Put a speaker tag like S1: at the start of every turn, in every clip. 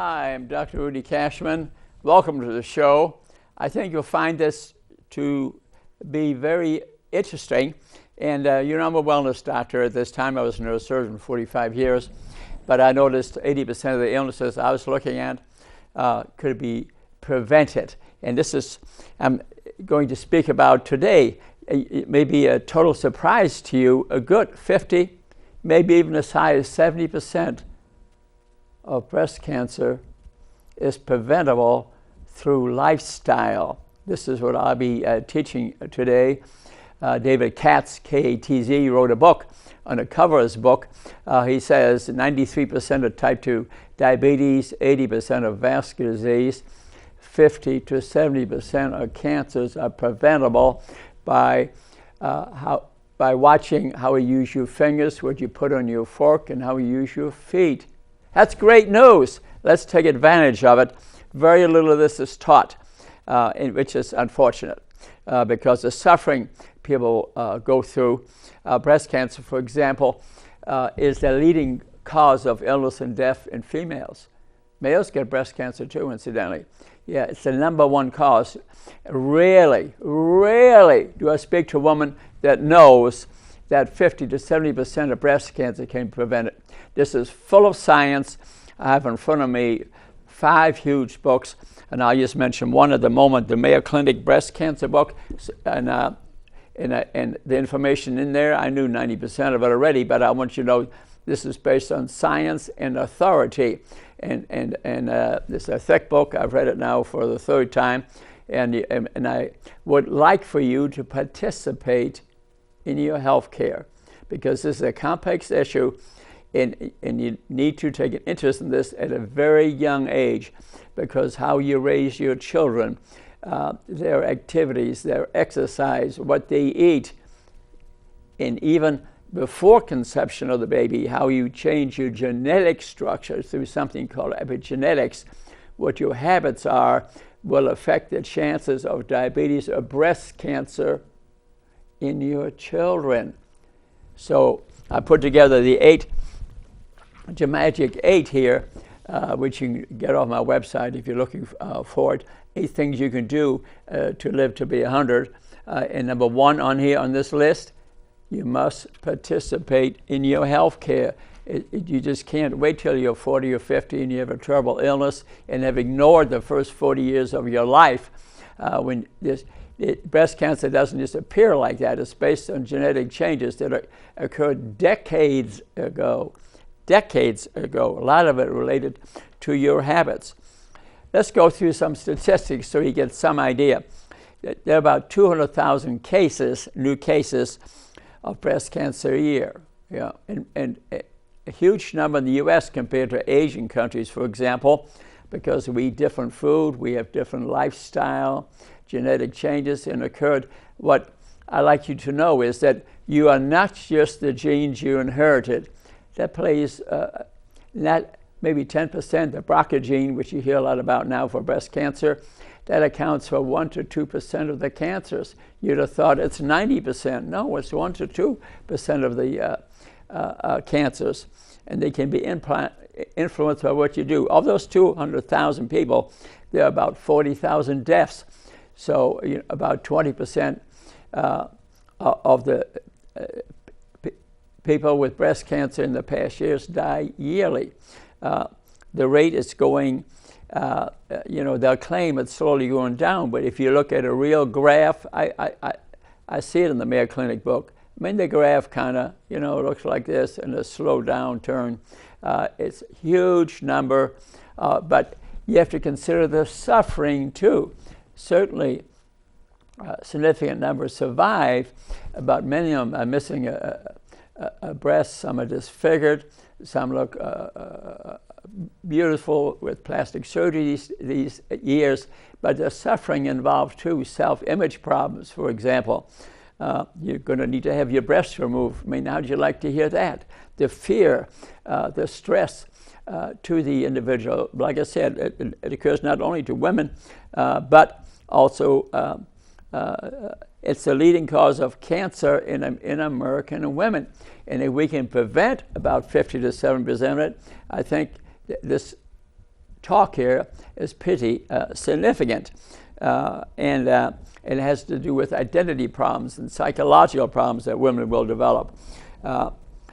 S1: Hi, I'm Dr. Rudy Cashman. Welcome to the show. I think you'll find this to be very interesting. And I'm a wellness doctor. At this time, I was a neurosurgeon for 45 years. But I noticed 80% of the illnesses I was looking at could be prevented. And this is I'm going to speak about today. It may be a total surprise to you. A good 50, maybe even as high as 70% of breast cancer is preventable through lifestyle. This is what I'll be teaching today. David Katz, K-A-T-Z, wrote a book. On the cover of his book, he says 93% of type 2 diabetes, 80% of vascular disease, 50 to 70% of cancers are preventable by watching how you use your fingers, what you put on your fork, and how you use your feet. That's great news. Let's take advantage of it. Very little of this is taught, which is unfortunate because the suffering people go through. Breast cancer, for example, is the leading cause of illness and death in females. Males get breast cancer too, incidentally. Yeah, it's the number one cause. Rarely do I speak to a woman that knows that 50 to 70% of breast cancer can be prevented. This is full of science. I have in front of me 5 huge books, and I'll just mention one at the moment, the Mayo Clinic breast cancer book. And the information in there, I knew 90% of it already, but I want you to know this is based on science and authority. And this is a thick book. I've read it now for the 3rd time. And I would like for you to participate in your health care, because this is a complex issue, and you need to take an interest in this at a very young age, because how you raise your children, their activities, their exercise, what they eat, and even before conception of the baby, how you change your genetic structure through something called epigenetics, what your habits are, will affect the chances of diabetes or breast cancer in your children. So I put together the magic 8 here, which you can get off my website if you're looking for it. 8 things you can do to live to be 100. And number 1 on here on this list, you must participate in your health care. You just can't wait till you're 40 or 50 and you have a terrible illness and have ignored the first 40 years of your life. Breast cancer doesn't just appear like that. It's based on genetic changes that occurred decades ago. A lot of it related to your habits. Let's go through some statistics so you get some idea. There are about 200,000 new cases of breast cancer a year. Yeah, and a huge number in the U.S. compared to Asian countries, for example, because we eat different food, we have different lifestyle, genetic changes and occurred. What I like you to know is that you are not just the genes you inherited. That plays not maybe 10%, the BRCA gene, which you hear a lot about now for breast cancer, that accounts for 1 to 2% of the cancers. You'd have thought it's 90%. No, it's 1 to 2% of the cancers, and they can be influenced by what you do. Of those 200,000 people, there are about 40,000 deaths. So about 20% of the people with breast cancer in the past years die yearly. The rate is going, they'll claim it's slowly going down, but if you look at a real graph, I see it in the Mayo Clinic book. I mean, the graph kind of, looks like this in a slow downturn. It's a huge number, but you have to consider the suffering too. Certainly, a significant number survive, but many of them are missing a breast. Some are disfigured. Some look beautiful with plastic surgery these years, but the suffering involved too. Self-image problems, for example. You're going to need to have your breasts removed. I mean, how'd you like to hear that? The fear, the stress to the individual. Like I said, it occurs not only to women, but also it's the leading cause of cancer in American women. And if we can prevent about 50 to 7% of it, I think this talk here is pretty significant. And it has to do with identity problems and psychological problems that women will develop.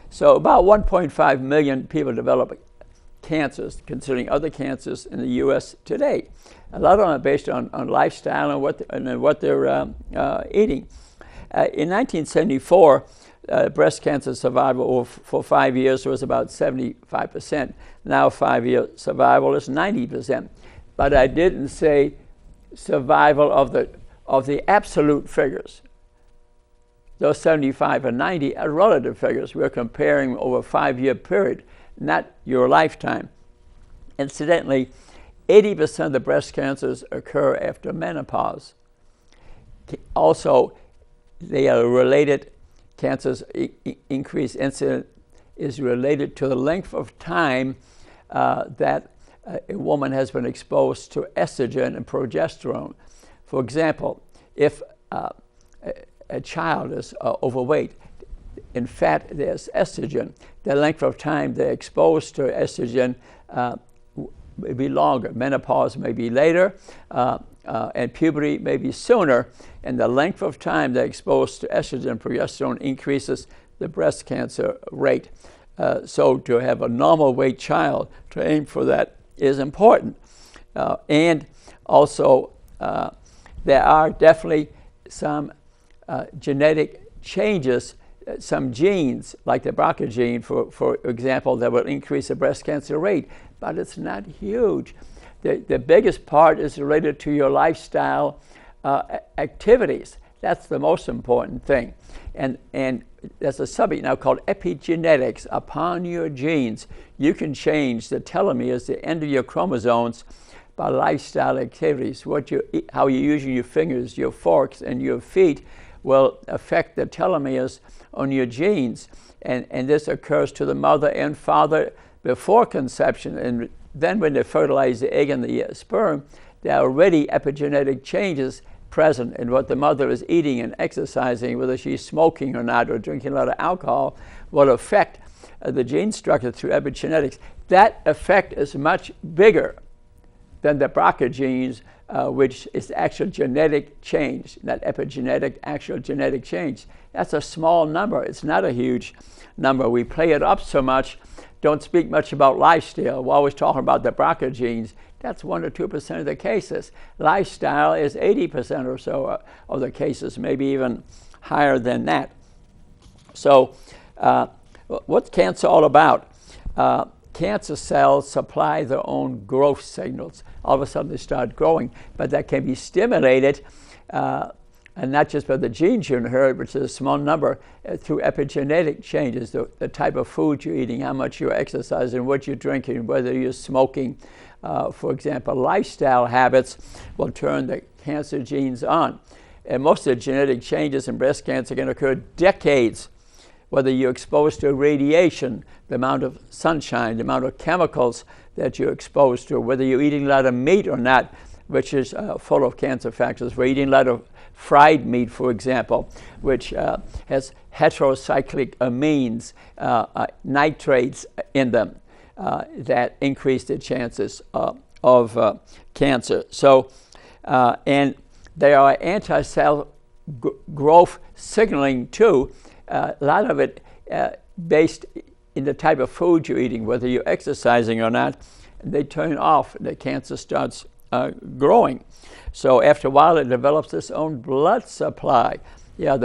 S1: So about 1.5 million people develop cancers, considering other cancers in the U.S. today. A lot of them are based on lifestyle and what they're eating. In 1974, breast cancer survival for 5 years was about 75%. Now 5-year survival is 90%. But I didn't say survival of the absolute figures. Those 75 and 90 are relative figures. We're comparing over a 5-year period, not your lifetime. Incidentally, 80% of the breast cancers occur after menopause. Also, they are related, cancers increased incidence is related to the length of time that a woman has been exposed to estrogen and progesterone. For example, if a child is overweight, in fat there's estrogen, the length of time they're exposed to estrogen may be longer. Menopause may be later, and puberty may be sooner, and the length of time they're exposed to estrogen and progesterone increases the breast cancer rate. So to have a normal weight child, to aim for that is important. And also, there are definitely some genetic changes, some genes, like the BRCA gene, for example, that will increase the breast cancer rate, but it's not huge. The biggest part is related to your lifestyle activities. That's the most important thing. And there's a subject now called epigenetics. Upon your genes, you can change the telomeres, the end of your chromosomes, by lifestyle activities. How you're using your fingers, your forks, and your feet will affect the telomeres on your genes. And this occurs to the mother and father before conception. And then when they fertilize the egg and the sperm, there are already epigenetic changes present in what the mother is eating and exercising, whether she's smoking or not, or drinking a lot of alcohol, will affect the gene structure through epigenetics. That effect is much bigger than the BRCA genes, which is actual genetic change, not epigenetic, actual genetic change. That's a small number. It's not a huge number. We play it up so much, don't speak much about lifestyle. We're always talking about the BRCA genes. That's 1 or 2% of the cases. Lifestyle is 80% or so of the cases, maybe even higher than that. So what's cancer all about? Cancer cells supply their own growth signals. All of a sudden they start growing, but that can be stimulated, and not just by the genes you inherit, which is a small number, through epigenetic changes, the type of food you're eating, how much you're exercising, what you're drinking, whether you're smoking. For example, lifestyle habits will turn the cancer genes on. And most of the genetic changes in breast cancer can occur decades, whether you're exposed to radiation, the amount of sunshine, the amount of chemicals that you're exposed to, whether you're eating a lot of meat or not, which is full of cancer factors. We're eating a lot of fried meat, for example, which has heterocyclic amines, nitrates in them, that increase the chances of cancer. So, and there are anti-cell growth signaling too, a lot of it based in the type of food you're eating, whether you're exercising or not. They turn off, the cancer starts growing. So after a while, it develops its own blood supply. And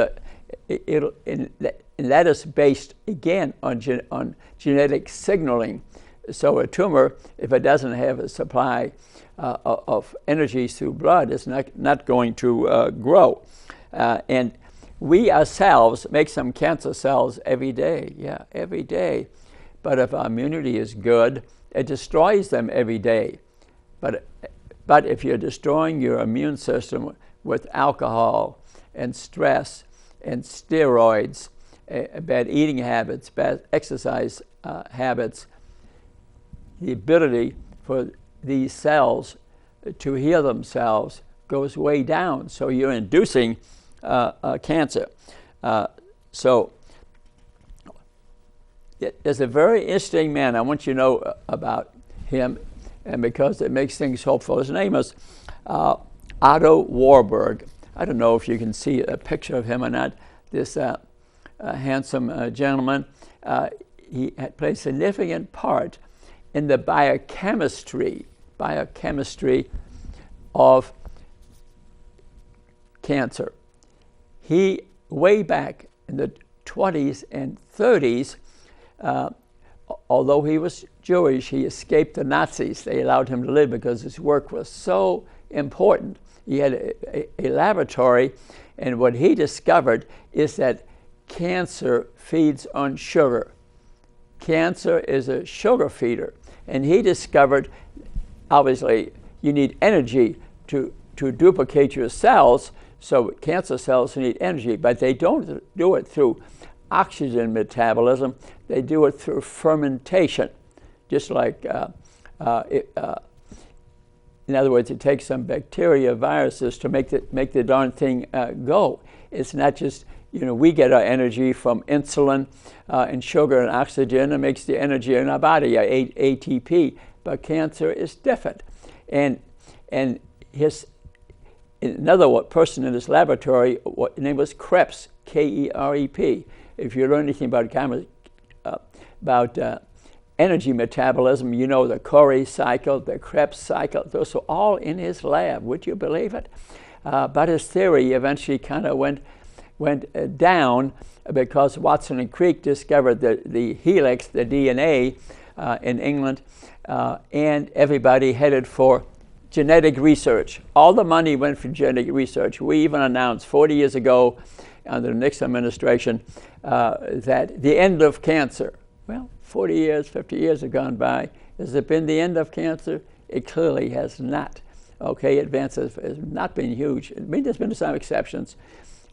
S1: that is based, again, on genetic signaling. So a tumor, if it doesn't have a supply of energy through blood, is not going to grow. And we ourselves make some cancer cells every day, every day. But if our immunity is good, it destroys them every day. But if you're destroying your immune system with alcohol and stress and steroids, bad eating habits, bad exercise habits, the ability for these cells to heal themselves goes way down. So you're inducing cancer. So there's a very interesting man. I want you to know about him. and because it makes things hopeful. His name is Otto Warburg. I don't know if you can see a picture of him or not. This handsome gentleman, he had played a significant part in the biochemistry of cancer. He, way back in the 20s and 30s, although he was Jewish, he escaped the Nazis. They allowed him to live because his work was so important. He had a laboratory, and what he discovered is that cancer feeds on sugar. Cancer is a sugar feeder. And he discovered, obviously, you need energy to duplicate your cells, so cancer cells need energy, but they don't do it through oxygen metabolism, they do it through fermentation. Just like, in other words, it takes some bacteria, viruses to make the darn thing go. It's not just, we get our energy from insulin and sugar and oxygen. It makes the energy in our body, ATP. But cancer is different. And another person in his laboratory, his name was Krebs, K-E-R-E-P. If you learn anything about energy metabolism, you know the Cori cycle, the Krebs cycle. Those are all in his lab. Would you believe it? But his theory eventually kind of went down because Watson and Crick discovered the helix, the DNA, in England, and everybody headed for genetic research. All the money went for genetic research. We even announced 40 years ago under the Nixon administration that the end of cancer. Well, 40 years, 50 years have gone by. Has it been the end of cancer? It clearly has not. Okay, advances has not been huge. I mean, there's been some exceptions,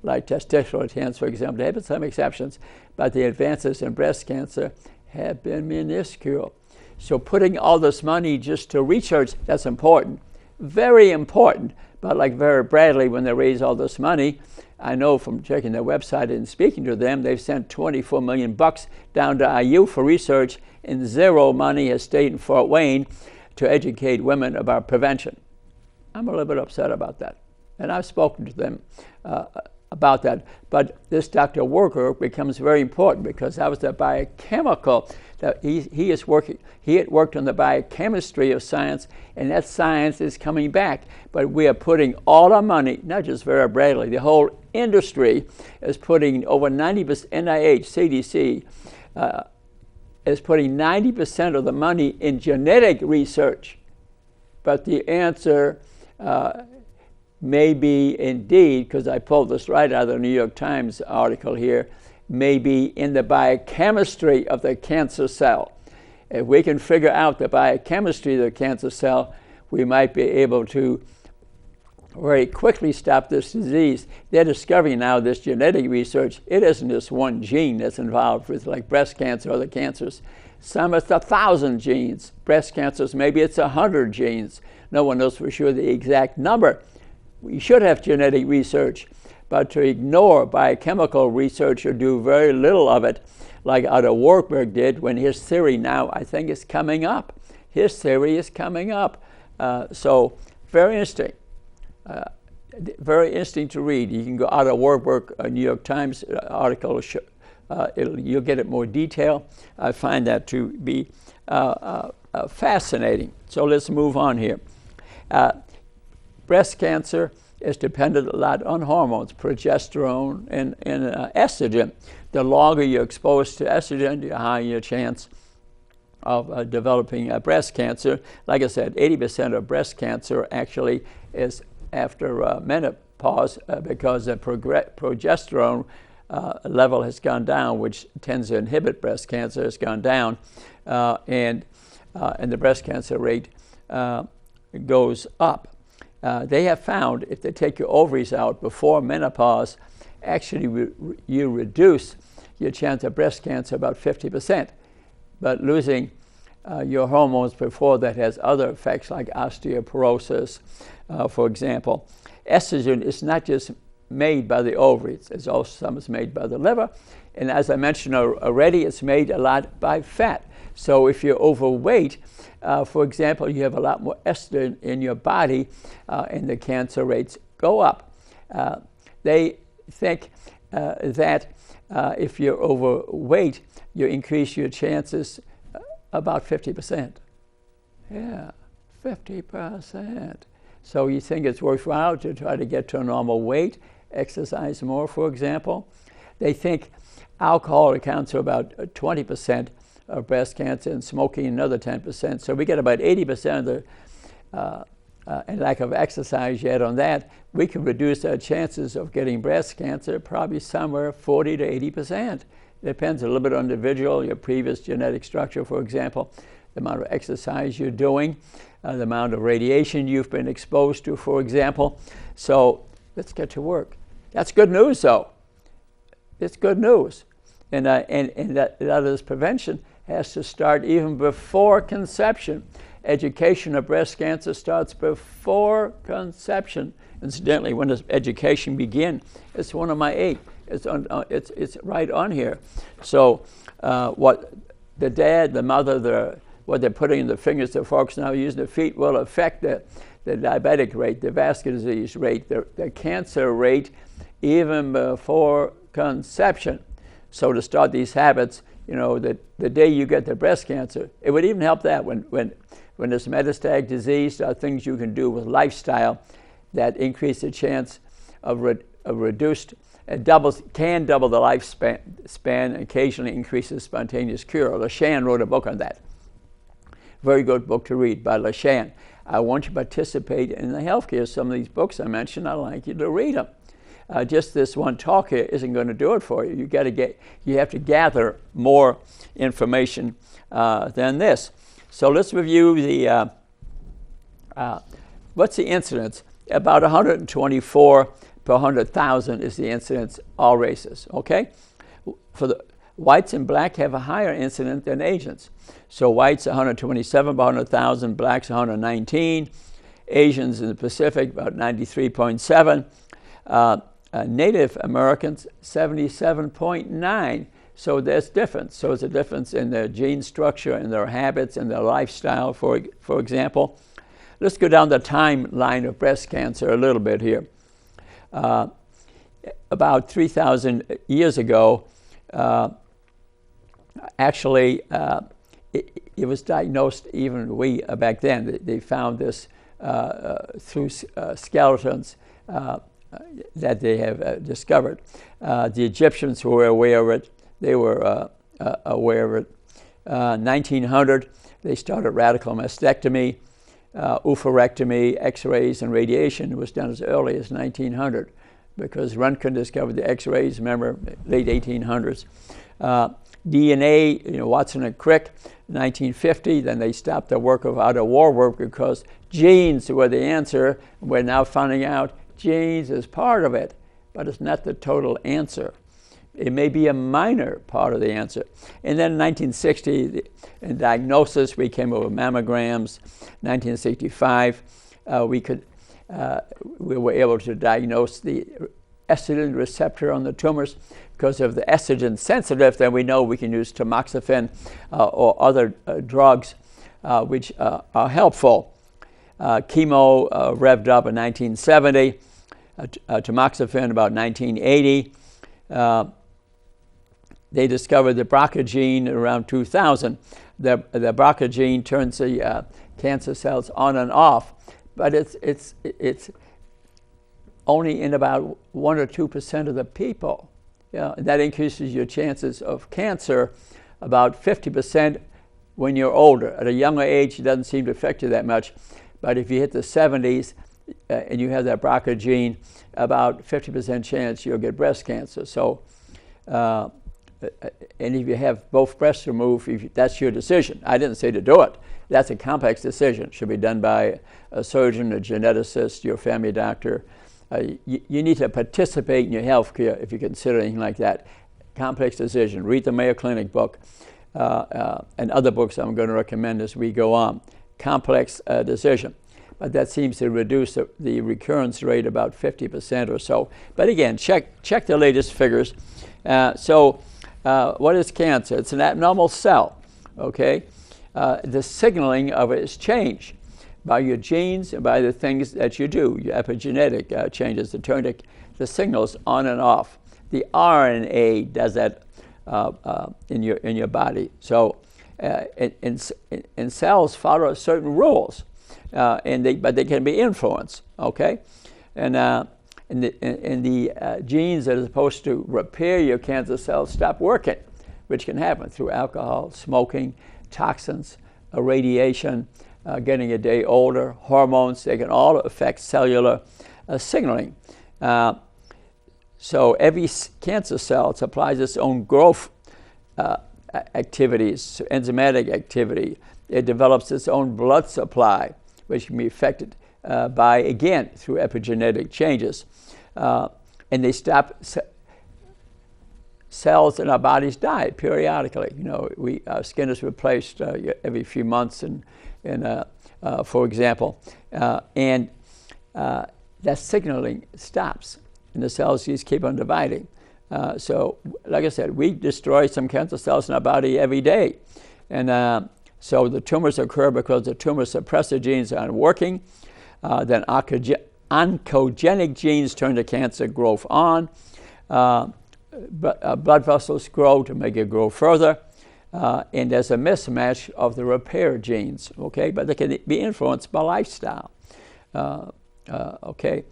S1: like testicular cancer, for example. There have been some exceptions, but the advances in breast cancer have been minuscule. So putting all this money just to research, that's important. Very important. But like Vera Bradley, when they raise all this money, I know from checking their website and speaking to them, they've sent $24 million down to IU for research, and zero money has stayed in Fort Wayne to educate women about prevention. I'm a little bit upset about that. And I've spoken to them about that. But this Dr. Worker becomes very important because that was the biochemical that he had worked on the biochemistry of science, and that science is coming back. But we are putting all our money, not just Vera Bradley, the whole industry is putting over 90%, NIH, CDC, is putting 90% of the money in genetic research. But the answer may be indeed, because I pulled this right out of the New York Times article here, may be in the biochemistry of the cancer cell. If we can figure out the biochemistry of the cancer cell, we might be able to very quickly stop this disease. They're discovering now this genetic research, it isn't just one gene that's involved with like breast cancer or other cancers. Some it's 1,000 genes. Breast cancers, maybe it's 100 genes. No one knows for sure the exact number. We should have genetic research, but to ignore biochemical research or do very little of it, like Otto Warburg did when his theory now, I think, is coming up. His theory is coming up. So very interesting. Very interesting to read. You can go Otto Warburg, a New York Times article. You'll get it more detail. I find that to be fascinating. So let's move on here. Breast cancer is dependent a lot on hormones, progesterone and estrogen. The longer you're exposed to estrogen, the higher your chance of developing breast cancer. Like I said, 80% of breast cancer actually is after menopause because the progesterone level has gone down, which tends to inhibit breast cancer, has gone down, and the breast cancer rate goes up. They have found if they take your ovaries out before menopause, actually you reduce your chance of breast cancer about 50%. But losing your hormones before that has other effects like osteoporosis, for example. Estrogen is not just made by the ovaries. There's also some is made by the liver. And as I mentioned already, it's made a lot by fat. So if you're overweight, for example, you have a lot more estrogen in your body, and the cancer rates go up. They think that if you're overweight, you increase your chances about 50%. Yeah, 50%. So you think it's worthwhile to try to get to a normal weight, exercise more, for example. They think alcohol accounts for about 20% of breast cancer and smoking another 10%. So we get about 80% of the and lack of exercise yet on that. We can reduce our chances of getting breast cancer probably somewhere 40 to 80%. It depends a little bit on the individual, your previous genetic structure, for example, the amount of exercise you're doing, the amount of radiation you've been exposed to, for example. So let's get to work. That's good news, though. It's good news. And that this prevention has to start even before conception. Education of breast cancer starts before conception. Incidentally, when does education begin? It's one of my 8. It's right on here. So what the dad, the mother, what they're putting in the fingers, the forks now using the feet will affect the diabetic rate, the vascular disease rate, the cancer rate even before conception. So to start these habits, you know, the day you get the breast cancer, it would even help that when there's metastatic disease, there are things you can do with lifestyle that increase the chance of reduced, can double the lifespan, occasionally increases spontaneous cure. LaShan wrote a book on that. Very good book to read by LaShan. I want you to participate in the healthcare. Some of these books I mentioned, I'd like you to read them. Just this one talk here isn't going to do it for you. You have to gather more information than this. So let's review the what's the incidence? About 124 per 100,000 is the incidence, all races. Okay, for the whites and black have a higher incidence than Asians. So whites 127 per 100,000, blacks 119, Asians in the Pacific about 93.7. Native Americans 77.9. So there's difference. So it's a difference in their gene structure and their habits and their lifestyle, for example. Let's go down the timeline of breast cancer a little bit here. About 3,000 years ago, actually, it was diagnosed even back then. They found this through skeletons that they have discovered. The Egyptians were aware of it. They were aware of it. 1900, they started radical mastectomy, oophorectomy, X-rays, and radiation was done as early as 1900 because Röntgen discovered the X-rays, remember, late 1800s. DNA, Watson and Crick, 1950, then they stopped the work of out-of-war work because genes were the answer. We're now finding out genes is part of it, but it's not the total answer. It may be a minor part of the answer. And then in 1960, in diagnosis, we came over mammograms. 1965, we were able to diagnose the estrogen receptor on the tumors. Because of the estrogen sensitive, then we know we can use tamoxifen or other drugs which are helpful. Chemo revved up in 1970, tamoxifen about 1980. They discovered the BRCA gene around 2000. The BRCA gene turns the cancer cells on and off, but it's only in about 1 or 2% of the people. That increases your chances of cancer about 50% when you're older. At a younger age, it doesn't seem to affect you that much, but if you hit the 70s and you have that BRCA gene, about 50% chance you'll get breast cancer. So. And if you have both breasts removed, that's your decision. I didn't say to do it. That's a complex decision. It should be done by a surgeon, a geneticist, your family doctor. You need to participate in your health care if you consider anything like that. Complex decision. Read the Mayo Clinic book and other books I'm going to recommend as we go on. Complex decision. but that seems to reduce the recurrence rate about 50% or so. But again, check the latest figures. What is cancer? It's an abnormal cell, okay? The signaling of it is changed by your genes and by the things that you do. Your epigenetic changes to turn the signals on and off. The RNA does that in your body. So, and cells follow certain rules, but they can be influenced. Okay, and the genes that are supposed to repair your cancer cells stop working, which can happen through alcohol, smoking, toxins, radiation, getting a day older, hormones. They can all affect cellular signaling. So every cancer cell supplies its own growth activities, enzymatic activity. It develops its own blood supply, which can be affected by, again, through epigenetic changes. And they stop, cells in our bodies die periodically. You know, our skin is replaced every few months, for example, and that signaling stops, and the cells just keep on dividing. So, like I said, we destroy some cancer cells in our body every day. And so the tumors occur because the tumor suppressor genes aren't working. Then oncogenic genes turn the cancer growth on. Blood vessels grow to make it grow further. And there's a mismatch of the repair genes, okay? But they can be influenced by lifestyle, okay?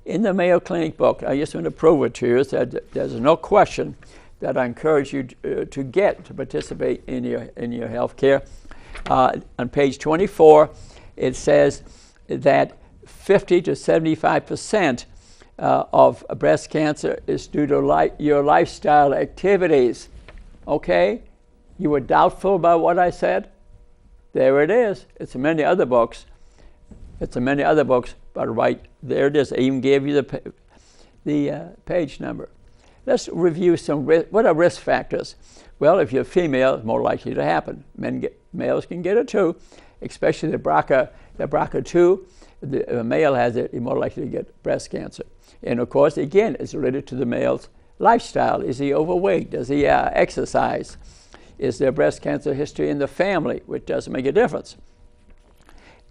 S1: In the Mayo Clinic book, I just want to prove it to you, that there's no question that I encourage you to participate in your health care. On page 24, it says that 50 to 75% of breast cancer is due to your lifestyle activities. Okay? You were doubtful about what I said? There it is. It's in many other books. But right there it is. I even gave you the page number. Let's review what are risk factors? Well, if you're female, it's more likely to happen. Males can get it too, especially the BRCA2. If a male has it, he's more likely to get breast cancer. And of course, again, it's related to the male's lifestyle. Is he overweight? Does he exercise? Is there breast cancer history in the family, which does make a difference?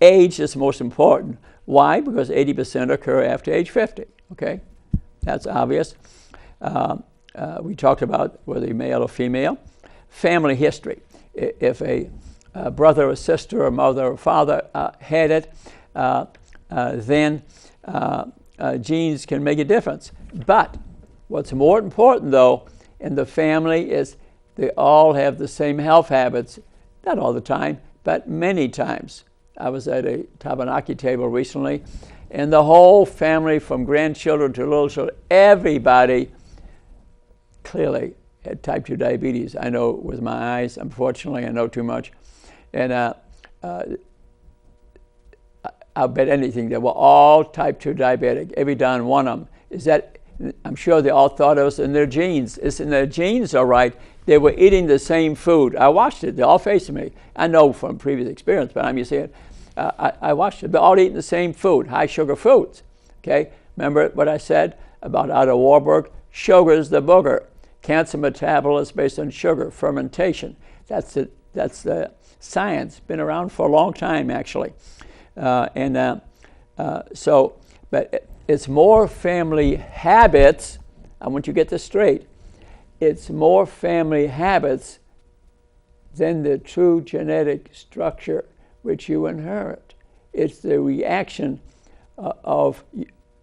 S1: Age is most important. Why? Because 80% occur after age 50, okay? That's obvious. We talked about whether you're male or female. Family history. If a brother or sister or mother or father had it, then genes can make a difference. But what's more important, though, in the family is they all have the same health habits. Not all the time, but many times. I was at a Tabanaki table recently, and the whole family, from grandchildren to little children, everybody clearly had type 2 diabetes. I know with my eyes, unfortunately, I know too much. And I'll bet anything they were all type 2 diabetic, every darn one of them. I'm sure they all thought it was in their genes. It's in their genes, all right. They were eating the same food. I watched it. They all facing me. I know from previous experience, but I'm just saying, I watched it. They're all eating the same food, high sugar foods. Okay? Remember what I said about Otto Warburg? Sugar is the booger. Cancer metabolism based on sugar, fermentation. That's the science. Been around for a long time, actually. But it's more family habits. I want you to get this straight. It's more family habits than the true genetic structure which you inherit. It's the reaction of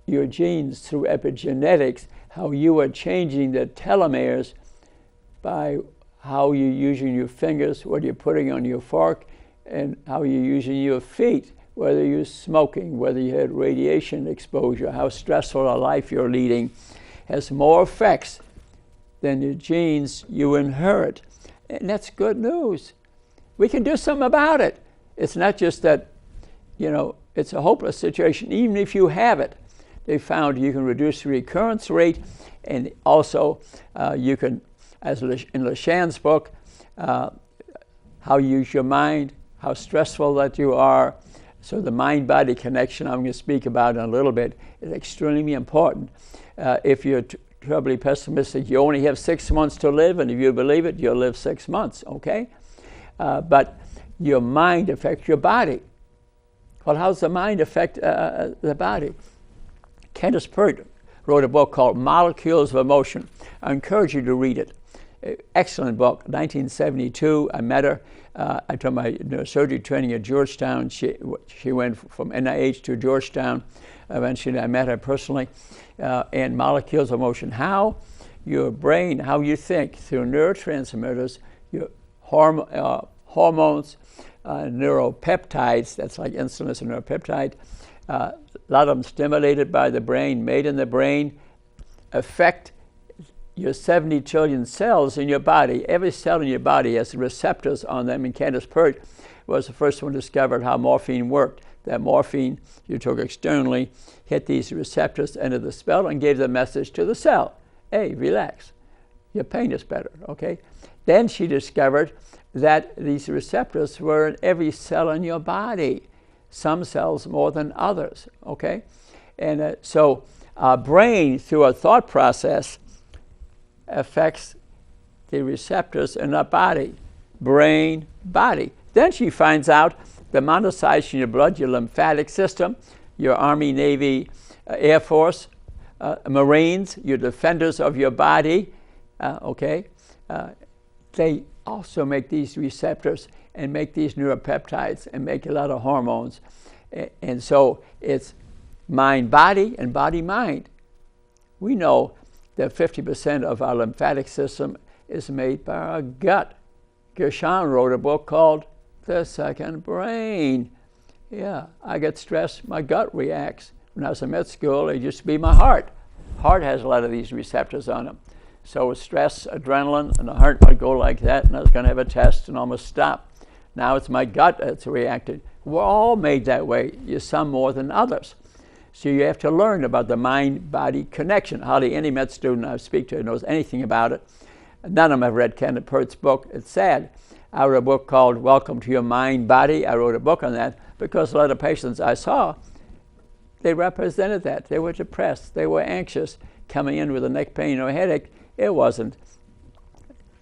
S1: your genes through epigenetics, how you are changing the telomeres by how you're using your fingers, what you're putting on your fork, and how you're using your feet, whether you're smoking, whether you had radiation exposure, how stressful a life you're leading, has more effects than the genes you inherit. And that's good news. We can do something about it. It's not just that, it's a hopeless situation. Even if you have it, they found you can reduce the recurrence rate, and also you can, as in LeShan's book, how you use your mind, how stressful that you are. So the mind-body connection I'm going to speak about in a little bit is extremely important. If you're terribly pessimistic, you only have 6 months to live, and if you believe it, you'll live 6 months, okay? But your mind affects your body. Well, how does the mind affect the body? Candace Pert wrote a book called Molecules of Emotion. I encourage you to read it. Excellent book, 1972. I met her. I took my neurosurgery training at Georgetown. She went from NIH to Georgetown. Eventually, I met her personally. And Molecules of Emotion, how your brain, how you think through neurotransmitters, your hormones, neuropeptides, that's like insulin is a neuropeptide, a lot of them stimulated by the brain, made in the brain, affect your 70 trillion cells in your body. Every cell in your body has receptors on them, and Candace Pert was the first one who discovered how morphine worked. That morphine you took externally hit these receptors into the cell and gave the message to the cell, hey, relax, your pain is better, okay? Then she discovered that these receptors were in every cell in your body, some cells more than others, okay? And so our brain, through a thought process, affects the receptors in our body, brain, body. Then she finds out the monocytes in your blood, your lymphatic system, your Army, Navy, Air Force, Marines, your defenders of your body, okay? They also make these receptors and make these neuropeptides and make a lot of hormones. And so it's mind-body and body-mind. We know that 50% of our lymphatic system is made by our gut. Gershon wrote a book called The Second Brain. Yeah, I get stressed, my gut reacts. When I was in med school, it used to be my heart. Heart has a lot of these receptors on them. So with stress, adrenaline, and the heart might go like that, and I was going to have a test and almost stop. Now it's my gut that's reacted. We're all made that way, some more than others. So you have to learn about the mind-body connection. Hardly any med student I speak to knows anything about it. None of them have read Candace Pert's book. It's sad. I wrote a book called Welcome to Your Mind Body. I wrote a book on that because a lot of patients I saw, they represented that. They were depressed. They were anxious, coming in with a neck pain or a headache. It wasn't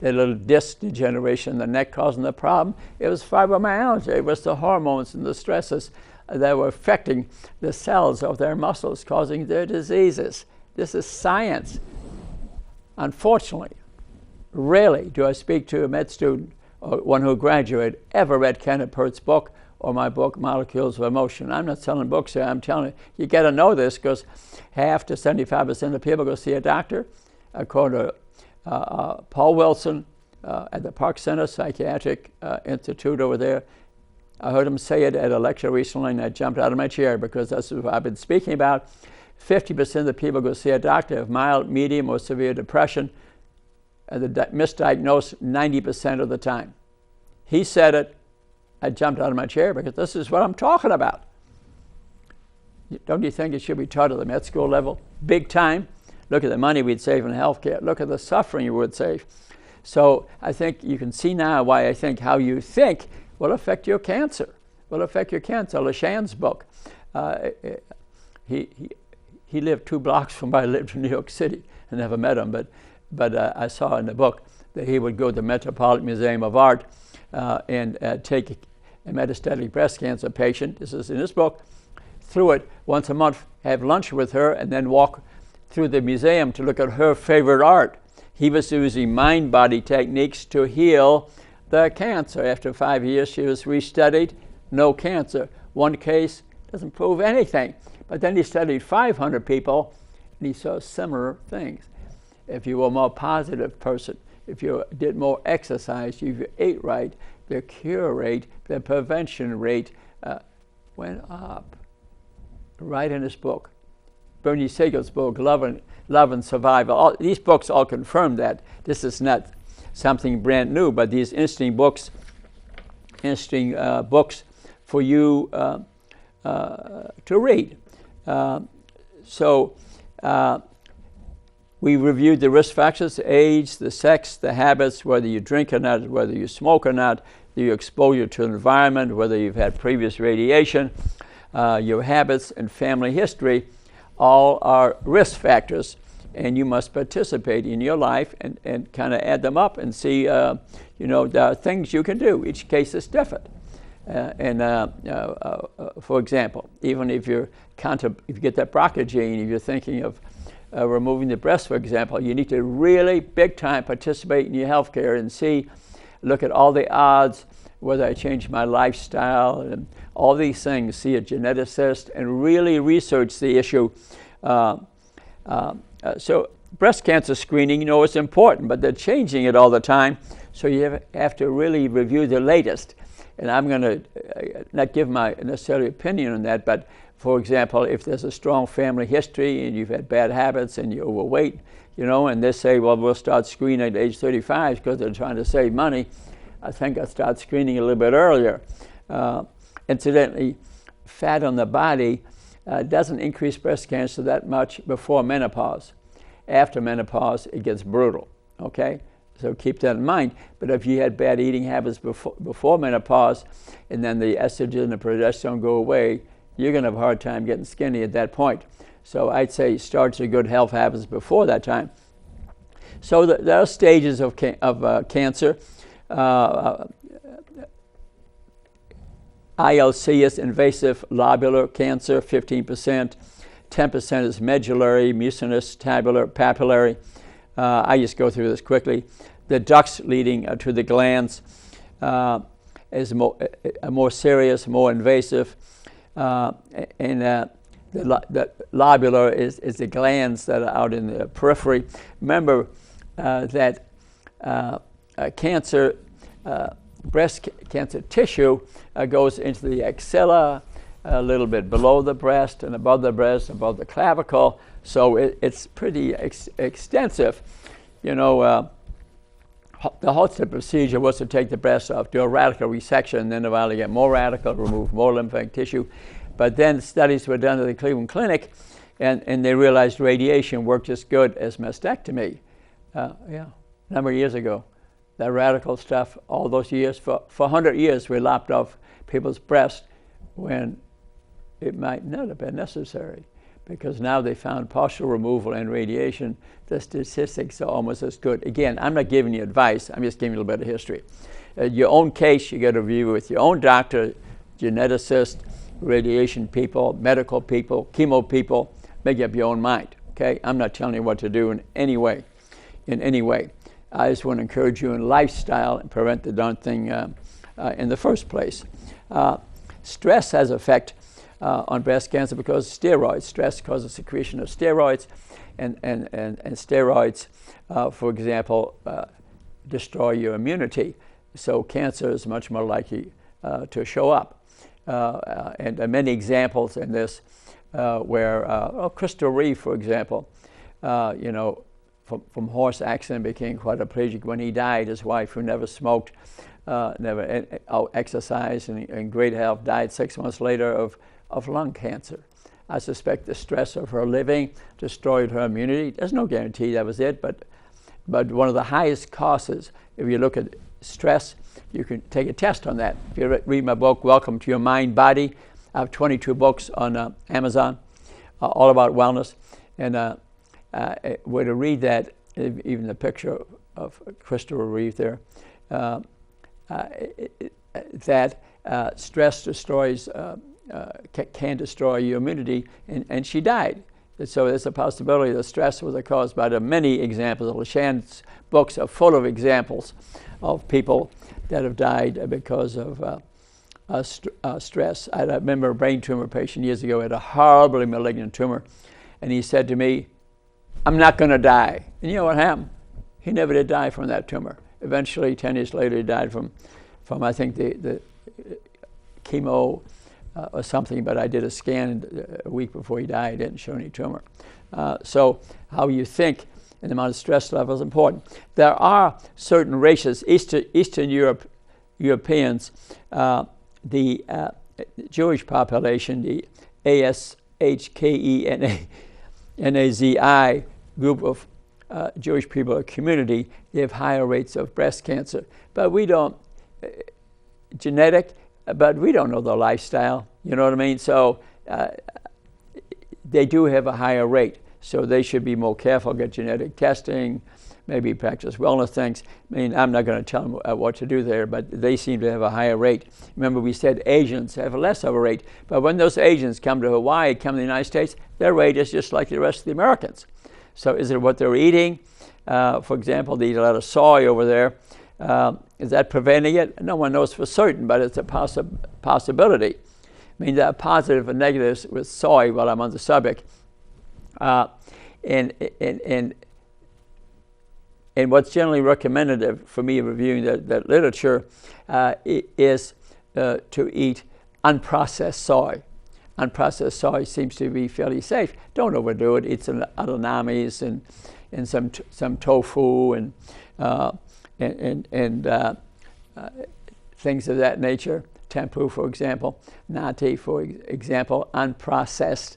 S1: the little disc degeneration in the neck causing the problem. It was fibromyalgia. It was the hormones and the stresses that were affecting the cells of their muscles, causing their diseases. This is science. Unfortunately, rarely do I speak to a med student or one who graduated ever read Candace Pert's book or my book, Molecules of Emotion. I'm not selling books here. I'm telling you got to know this because half to 75% of people go see a doctor. According to Paul Wilson at the Park Center Psychiatric Institute over there, I heard him say it at a lecture recently, and I jumped out of my chair because that's what I've been speaking about. 50% of the people go see a doctor have mild, medium, or severe depression, and misdiagnosed 90% of the time. He said it. I jumped out of my chair because this is what I'm talking about. Don't you think it should be taught at the med school level? Big time. Look at the money we'd save in healthcare. Look at the suffering you would save. So I think you can see now why I think how you think will affect your cancer. Will affect your cancer. LeShan's book. He lived 2 blocks from where I lived in New York City. I never met him, but I saw in the book that he would go to the Metropolitan Museum of Art and take a metastatic breast cancer patient, this is in his book, through it once a month, have lunch with her, and then walk through the museum to look at her favorite art. He was using mind-body techniques to heal the cancer. After 5 years, she was restudied, no cancer. One case doesn't prove anything. But then he studied 500 people, and he saw similar things. If you were a more positive person, if you did more exercise, if you ate right, the cure rate, the prevention rate went up. Right in his book. Bernie Siegel's book, Love and Survival. These books all confirm that. This is not something brand new, but these interesting books for you to read. We reviewed the risk factors: age, the sex, the habits, whether you drink or not, whether you smoke or not, your exposure to the environment, whether you've had previous radiation, your habits and family history, all are risk factors, and you must participate in your life and kind of add them up and see, you know, there are things you can do. Each case is different. For example, even if you get that BRCA gene, if you're thinking of removing the breast, for example, you need to really big time participate in your health care and look at all the odds, whether I change my lifestyle and all these things, see a geneticist and really research the issue. So breast cancer screening, you know, is important, but they're changing it all the time, so you have to really review the latest. And I'm going to not give my necessarily opinion on that, but for example, if there's a strong family history and you've had bad habits and you're overweight, you know, and they say, well, we'll start screening at age 35 because they're trying to save money, I think I'll start screening a little bit earlier. Incidentally, fat on the body doesn't increase breast cancer that much before menopause. After menopause, it gets brutal, okay? So keep that in mind. But if you had bad eating habits before menopause and then the estrogen and the progesterone go away, you're going to have a hard time getting skinny at that point. So I'd say start your good health habits before that time. So there are stages of cancer. ILC is invasive lobular cancer, 15%. 10% is medullary, mucinous, tabular, papillary. I just go through this quickly. The ducts leading to the glands is more serious, more invasive. And the lobular is the glands that are out in the periphery. Remember that breast cancer tissue goes into the axilla, a little bit below the breast and above the clavicle. So it's pretty extensive. You know, the Holster procedure was to take the breast off, do a radical resection, and then eventually get more radical, remove more lymphatic tissue. But then studies were done at the Cleveland Clinic, and they realized radiation worked as good as mastectomy. A number of years ago. That radical stuff, all those years, for 100 years we lopped off people's breasts when it might not have been necessary, because now they found partial removal and radiation. The statistics are almost as good. Again, I'm not giving you advice, I'm just giving you a little bit of history. Your own case, you got to review with your own doctor, geneticist, radiation people, medical people, chemo people. Make up your own mind, okay? I'm not telling you what to do in any way. I just want to encourage you in lifestyle and prevent the darn thing in the first place. Stress has effect on breast cancer because steroids. Stress causes secretion of steroids, and steroids, for example, destroy your immunity. So cancer is much more likely to show up. And many examples in this where Christopher Reeve, for example, you know, from horse accident became quadriplegic. When he died, his wife, who never smoked, never exercised, and in great health, died 6 months later of lung cancer. I suspect the stress of her living destroyed her immunity. There's no guarantee that was it, but one of the highest causes, if you look at stress, you can take a test on that. If you read my book, Welcome to Your Mind Body, I have 22 books on Amazon, all about wellness. And were to read that, even the picture of Christopher Reeve there, that stress destroys, can destroy your immunity, and she died. So there's a possibility that stress was a cause, but many examples. LaShan's books are full of examples of people that have died because of stress. I remember a brain tumor patient years ago had a horribly malignant tumor, and he said to me, "I'm not going to die." And you know what happened? He never did die from that tumor. Eventually, 10 years later, he died from I think the chemo or something, but I did a scan a week before he died. It didn't show any tumor. So how you think and the amount of stress level is important. There are certain races, Eastern Europeans, the Jewish population, the ASHKENAZI group of Jewish people or community, they have higher rates of breast cancer. But we don't, genetic, but we don't know their lifestyle. You know what I mean? So they do have a higher rate. So they should be more careful, get genetic testing, maybe practice wellness things. I mean, I'm not going to tell them what to do there, but they seem to have a higher rate. Remember, we said Asians have less of a rate. But when those Asians come to Hawaii, come to the United States, their rate is just like the rest of the Americans. So is it what they're eating? For example, they eat a lot of soy over there. Is that preventing it? No one knows for certain, but it's a possibility. I mean, there are positives and negatives with soy while I'm on the subject. And what's generally recommended for me reviewing that literature is to eat unprocessed soy. Unprocessed soy seems to be fairly safe. Don't overdo it. Eat some edamames and some tofu and things of that nature. Tempeh, for example. Nati, for example. Unprocessed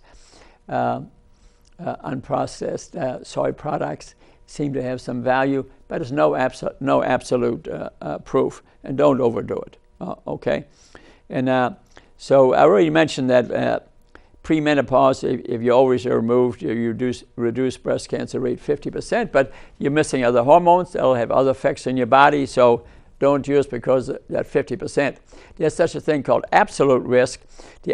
S1: soy products seem to have some value, but there's no absolute proof, and don't overdo it. Okay, and so I already mentioned that premenopause, if your ovaries are removed, you reduce breast cancer rate 50%, but you're missing other hormones that'll have other effects in your body, so don't use because of that 50%. There's such a thing called absolute risk.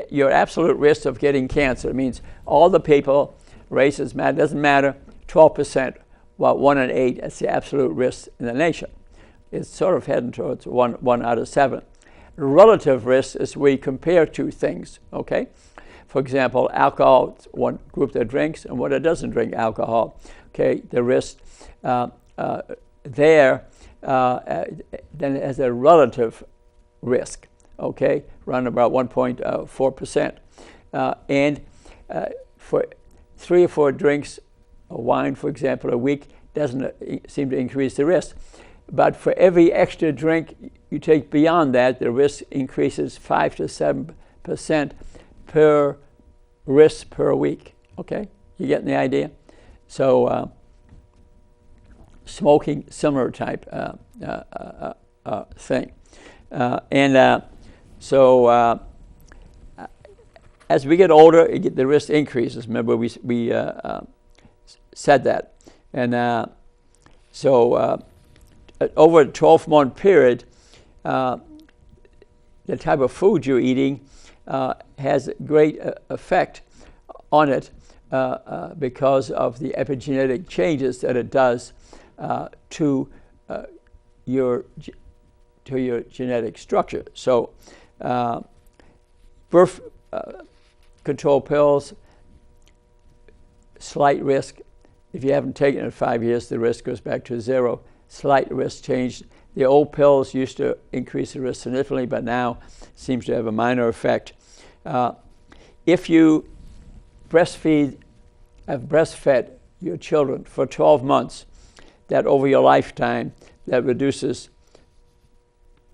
S1: Your absolute risk of getting cancer, it means all the people, races matter, doesn't matter, 12%, well, 1 in 8, that's the absolute risk in the nation. It's sort of heading towards 1 out of 7. Relative risk is where you compare two things, okay? For example, alcohol, one group that drinks and one that doesn't drink alcohol, okay? The risk there then it has a relative risk, okay? Around about 1.4%. And for 3 or 4 drinks of wine, for example, a week doesn't seem to increase the risk. But for every extra drink you take beyond that, the risk increases 5 to 7% per risk per week. Okay, you getting the idea? So smoking, similar type thing. So as we get older, the risk increases. Remember, we said that. And so over a 12-month period, the type of food you're eating has a great effect on it because of the epigenetic changes that it does to your genetic structure. So birth control pills, slight risk. If you haven't taken it in 5 years, the risk goes back to 0. Slight risk change. The old pills used to increase the risk significantly, but now seems to have a minor effect. If you breastfed your children for 12 months, that over your lifetime, that reduces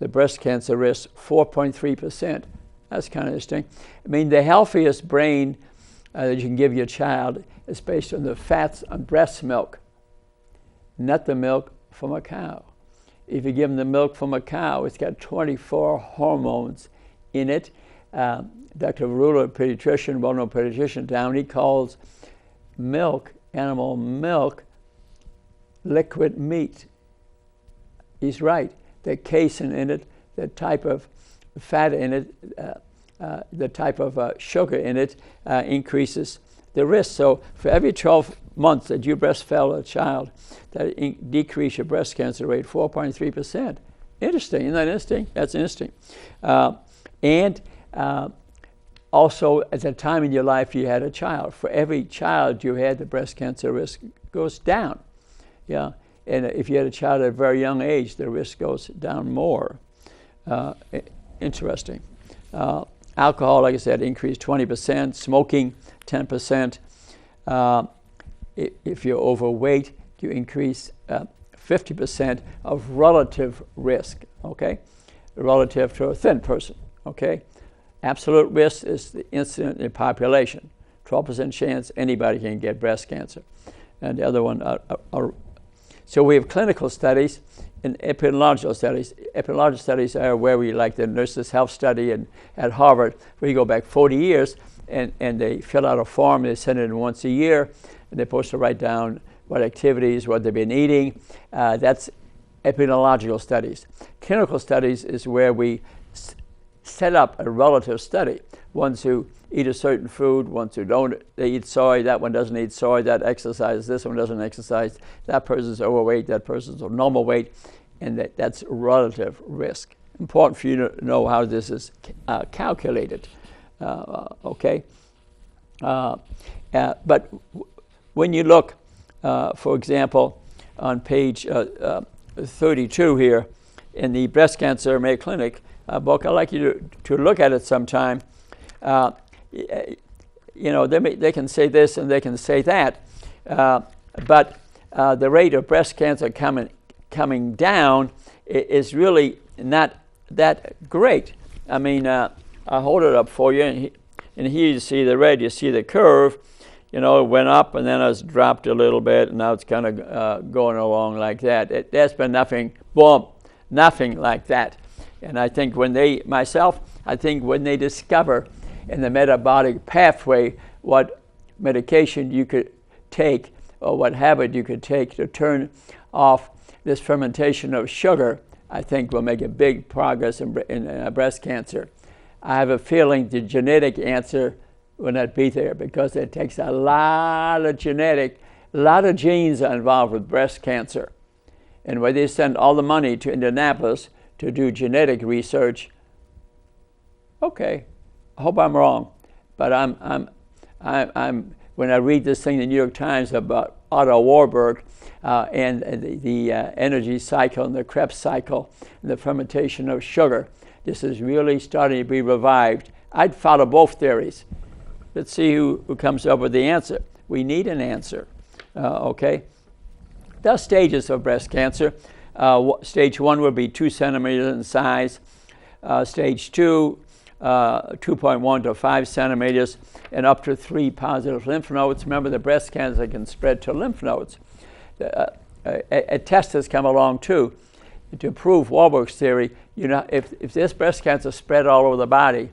S1: the breast cancer risk 4.3%. That's kind of interesting. I mean, the healthiest brain that you can give your child is based on the fats on breast milk, not the milk from a cow. If you give them the milk from a cow, it's got 24 hormones in it. Dr. Varula, a pediatrician, well-known pediatrician down, he calls milk, animal milk, liquid meat. He's right. The casein in it, the type of fat in it, the type of sugar in it increases the risk. So for every 12 months that you breastfed a child, that decrease your breast cancer rate 4.3%. Interesting, isn't that interesting? That's interesting. And also, at the time in your life you had a child, for every child you had, the breast cancer risk goes down. Yeah, and if you had a child at a very young age, the risk goes down more. Interesting. Alcohol, like I said, increased 20%. Smoking, 10%. If you're overweight, you increase 50% of relative risk, okay? Relative to a thin person, okay? Absolute risk is the incident in the population. 12% chance anybody can get breast cancer. And the other one, so we have clinical studies. in epidemiological studies. Epidemiological studies are where we, like the Nurses' Health Study at Harvard, where you go back 40 years, and they fill out a form, they send it in once a year, and they're supposed to write down what activities, what they've been eating. That's epidemiological studies. Clinical studies is where we set up a relative study. Ones who eat a certain food, ones who don't, they eat soy, that one doesn't eat soy, that exercises, this one doesn't exercise, that person's overweight, that person's normal weight, and that's relative risk. Important for you to know how this is calculated, okay? But when you look, for example, on page 32 here in the Breast Cancer Mayo Clinic book, I'd like you to look at it sometime. You know, they can say this and they can say that, but the rate of breast cancer coming down is really not that great. I mean, I'll hold it up for you, and here you see the red, you see the curve. You know, it went up and then it's dropped a little bit, and now it's kind of going along like that. There's been nothing, boom, nothing like that. And I think when they discover in the metabolic pathway what medication you could take or what habit you could take to turn off this fermentation of sugar, I think we'll make a big progress in breast cancer. I have a feeling the genetic answer will not be there, because it takes a lot of genes are involved with breast cancer. And when they send all the money to Indianapolis to do genetic research, okay, I hope I'm wrong, but I'm when I read this thing in the New York Times about Otto Warburg and the energy cycle and the Krebs cycle and the fermentation of sugar, this is really starting to be revived. I'd follow both theories. Let's see who comes up with the answer. We need an answer, okay? There are stages of breast cancer. Stage 1 would be 2 centimeters in size. Stage 2, 2.1 to 5 centimeters, and up to 3 positive lymph nodes. Remember, the breast cancer can spread to lymph nodes. A test has come along too to prove Warburg's theory. You know, if this breast cancer spread all over the body,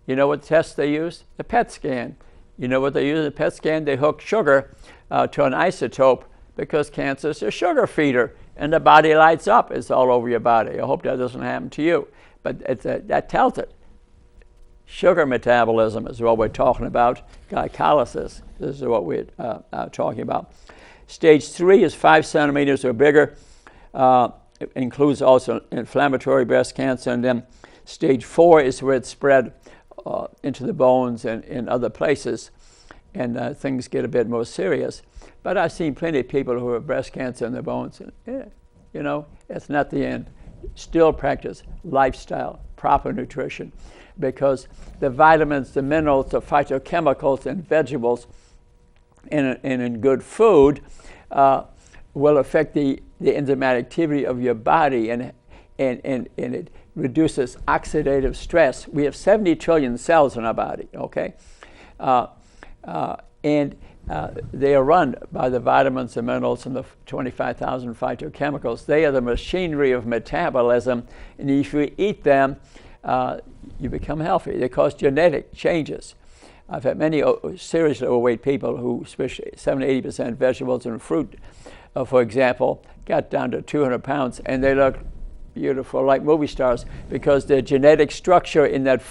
S1: you know what test they use? The PET scan. You know what they use in the PET scan? They hook sugar to an isotope, because cancer is a sugar feeder, and the body lights up. It's all over your body. I hope that doesn't happen to you, but that tells it. Sugar metabolism is what we're talking about. Glycolysis, this is what we're talking about. Stage 3 is 5 centimeters or bigger. It includes also inflammatory breast cancer, and then stage 4 is where it's spread into the bones and in other places, and things get a bit more serious. But I've seen plenty of people who have breast cancer in their bones, and you know, it's not the end. Still practice lifestyle, proper nutrition, because the vitamins, the minerals, the phytochemicals in vegetables and in good food will affect the enzymatic activity of your body, and it reduces oxidative stress. We have 70 trillion cells in our body, okay? And they are run by the vitamins and minerals and the 25,000 phytochemicals. They are the machinery of metabolism, and if you eat them, you become healthy. They cause genetic changes. I've had many seriously overweight people who, especially 70–80% vegetables and fruit, for example, got down to 200 pounds, and they look beautiful like movie stars, because their genetic structure in that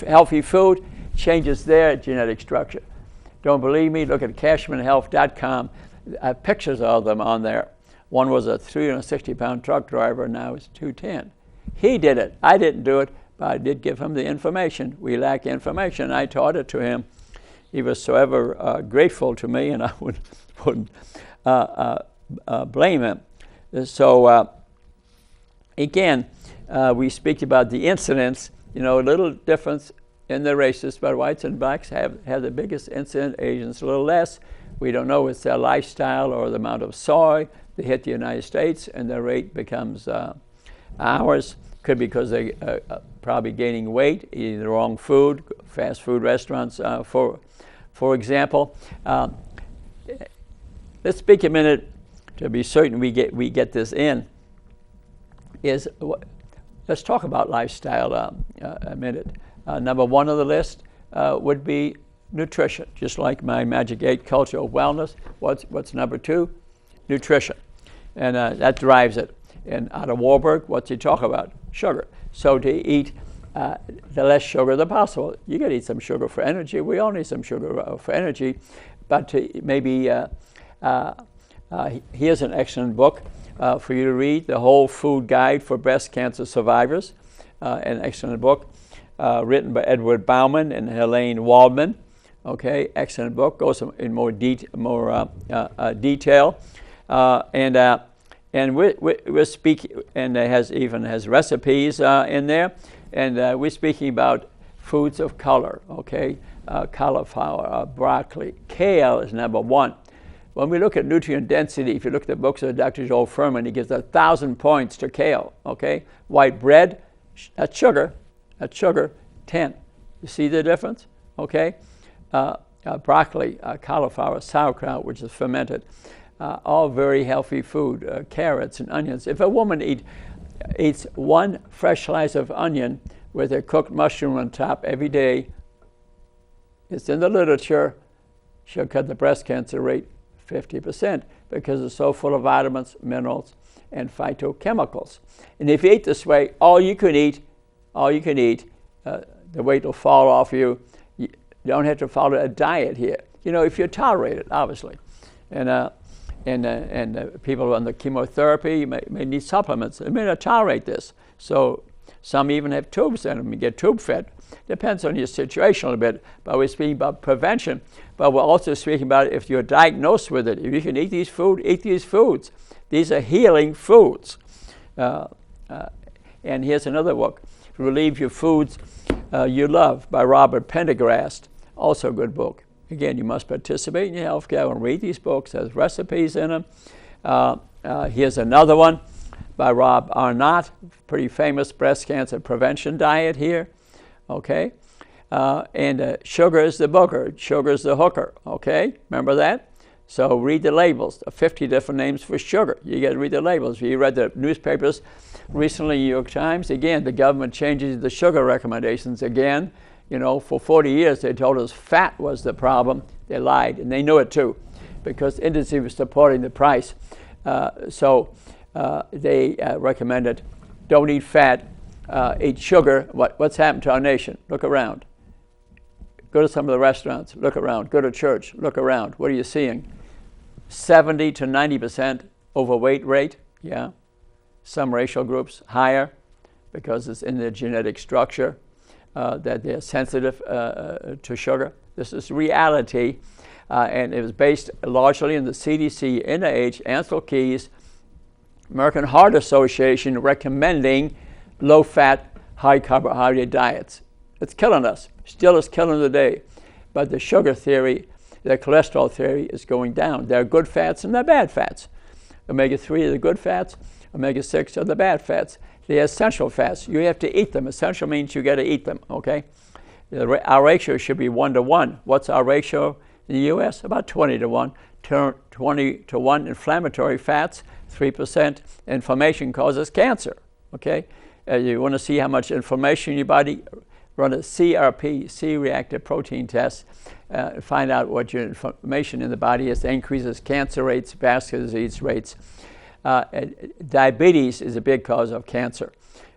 S1: healthy food changes their genetic structure. Don't believe me? Look at cashmanhealth.com. I have pictures of them on there. One was a 360-pound truck driver, now he's 210. He did it. I didn't do it, but I did give him the information. We lack information. I taught it to him. He was so ever grateful to me, and I wouldn't blame him. So again, we speak about the incidence. You know, a little difference in the races, but whites and blacks have the biggest incident, Asians a little less. We don't know if it's their lifestyle or the amount of soy they hit the United States, and their rate becomes ours. Could be because they probably gaining weight, eating the wrong food, fast food restaurants, for example. Let's speak a minute to be certain we get this in. is, let's talk about lifestyle a minute. Number one on the list would be nutrition, just like my Magic 8 culture of wellness. What's number two? Nutrition. And that drives it. And out of Warburg, what's he talk about? Sugar. So to eat the less sugar the possible. You got to eat some sugar for energy. We all need some sugar for energy. But to maybe, here's an excellent book for you to read, The Whole Food Guide for Breast Cancer Survivors. An excellent book written by Edward Bauman and Helene Waldman. Okay, excellent book. Goes in more detail. And we're speaking, and it even has recipes in there. And we're speaking about foods of color, okay? Cauliflower, broccoli. Kale is number one. When we look at nutrient density, if you look at the books of Dr. Joel Fuhrman, he gives 1,000 points to kale, okay? White bread, that's sugar, 10. You see the difference, okay? Broccoli, cauliflower, sauerkraut, which is fermented. All very healthy food, carrots and onions. If a woman eats one fresh slice of onion with a cooked mushroom on top every day, it's in the literature, she'll cut the breast cancer rate 50% because it's so full of vitamins, minerals, and phytochemicals. And if you eat this way, all you can eat, the weight will fall off you. You don't have to follow a diet here. You know, if you tolerate it, obviously. And people on the chemotherapy may need supplements. They may not tolerate this. So some even have tubes in them. You get tube fed. Depends on your situation a little bit. But we're speaking about prevention. But we're also speaking about if you're diagnosed with it. If you can eat these foods. These are healing foods. And here's another book, Relieve Your Foods You Love by Robert Pendergrast. Also a good book. Again, you must participate in your health care and read these books. There's recipes in them. Here's another one by Rob Arnott, pretty famous breast cancer prevention diet here. Okay? Sugar is the booger. Sugar is the hooker. Okay? Remember that? So read the labels. 50 different names for sugar. You got to read the labels. You read the newspapers recently, New York Times. Again, the government changes the sugar recommendations again. You know, for 40 years they told us fat was the problem. They lied, and they knew it too, because industry was supporting the price. So they recommended don't eat fat, eat sugar. What's happened to our nation? Look around. Go to some of the restaurants. Look around. Go to church. Look around. What are you seeing? 70 to 90% overweight rate. Yeah. Some racial groups higher because it's in their genetic structure. That they're sensitive to sugar. This is reality, and it was based largely in the CDC, NIH, Ansel Keys, American Heart Association recommending low-fat, high-carbohydrate diets. It's killing us. Still is killing today. But the sugar theory, the cholesterol theory is going down. There are good fats and there are bad fats. Omega-3 are the good fats. Omega-6 are the bad fats. The essential fats, you have to eat them. Essential means you got to eat them, okay? Our ratio should be 1 to 1. What's our ratio in the U.S.? About 20 to 1. 20 to 1 inflammatory fats, 3% inflammation causes cancer, okay? You want to see how much inflammation in your body? Run a CRP, C-reactive protein test, find out what your inflammation in the body is. It increases cancer rates, vascular disease rates. Diabetes is a big cause of cancer.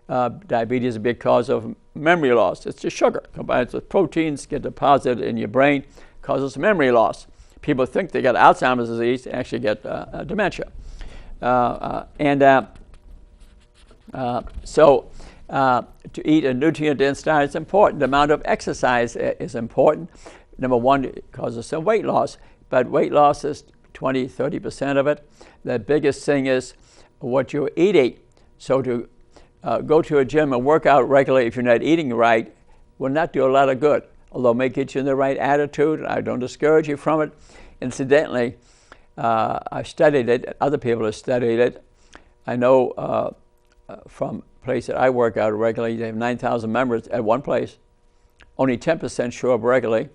S1: Diabetes is a big cause of memory loss. It's just sugar combined with proteins, get deposited in your brain, causes memory loss. People think they got Alzheimer's disease, they actually get dementia. So to eat a nutrient-dense diet is important. The amount of exercise is important. Number one, it causes some weight loss, but weight loss is 20, 30% of it. The biggest thing is what you're eating. So to go to a gym and work out regularly if you're not eating right will not do a lot of good, although it may get you in the right attitude. I don't discourage you from it. Incidentally, I studied it. Other people have studied it. I know from a place that I work out regularly, they have 9,000 members at one place. Only 10% show up regularly,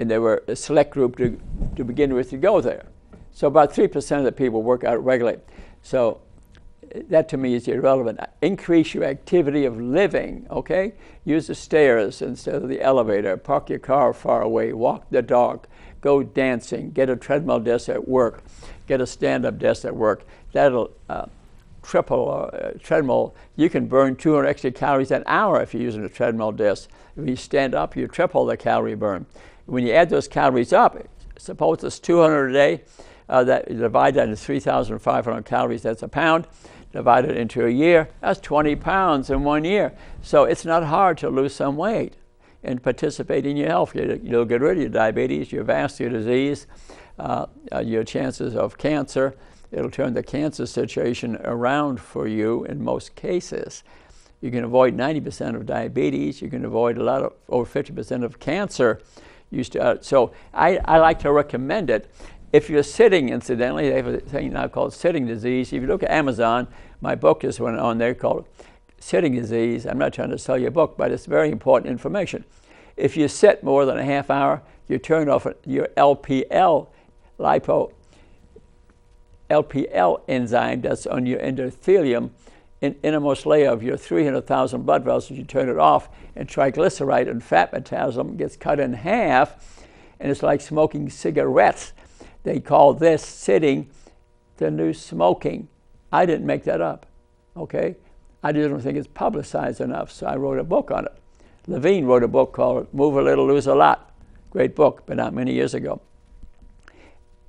S1: and they were a select group to begin with to go there. So about 3% of the people work out regularly. So that to me is irrelevant. Increase your activity of living, okay? Use the stairs instead of the elevator. Park your car far away. Walk the dog. Go dancing. Get a treadmill desk at work. Get a stand-up desk at work. That'll triple treadmill. You can burn 200 extra calories an hour if you're using a treadmill desk. If you stand up, you triple the calorie burn. When you add those calories up, suppose it's 200 a day, that you divide that into 3,500 calories, that's a pound. Divide it into a year, that's 20 pounds in 1 year. So it's not hard to lose some weight and participate in your health. You'll get rid of your diabetes, your vascular disease, your chances of cancer. It'll turn the cancer situation around for you in most cases. You can avoid 90% of diabetes. You can avoid over 50% of cancer. So I like to recommend it. If you're sitting, incidentally, they have a thing now called sitting disease. If you look at Amazon, my book is one on there called Sitting Disease. I'm not trying to sell you a book, but it's very important information. If you sit more than a half hour, you turn off your LPL enzyme that's on your endothelium, innermost layer of your 300,000 blood vessels. You turn it off, and triglyceride and fat metabolism gets cut in half, and it's like smoking cigarettes. They call this sitting the new smoking. I didn't make that up, okay? I just don't think it's publicized enough, so I wrote a book on it. Levine wrote a book called Move a Little, Lose a Lot. Great book, but not many years ago.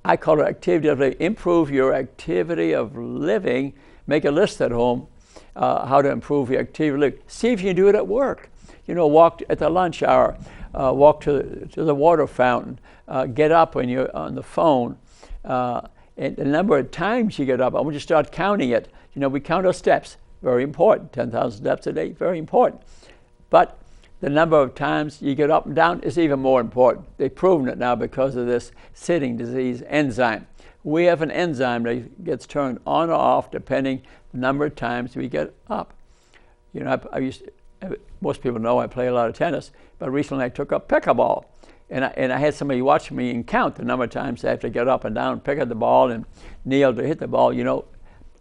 S1: I call it activity of living. Improve your activity of living. Make a list at home, how to improve your activity of living. See if you can do it at work. You know, walk at the lunch hour, walk to the water fountain, get up when you're on the phone. And the number of times you get up, I want you to start counting it. You know, we count our steps, very important. 10,000 steps a day, very important. But the number of times you get up and down is even more important. They've proven it now because of this sitting disease enzyme. We have an enzyme that gets turned on or off depending the number of times we get up. You know, most people know I play a lot of tennis, but recently I took up pickleball. And I had somebody watch me and count the number of times I have to get up and down, pick up the ball, and kneel to hit the ball. You know,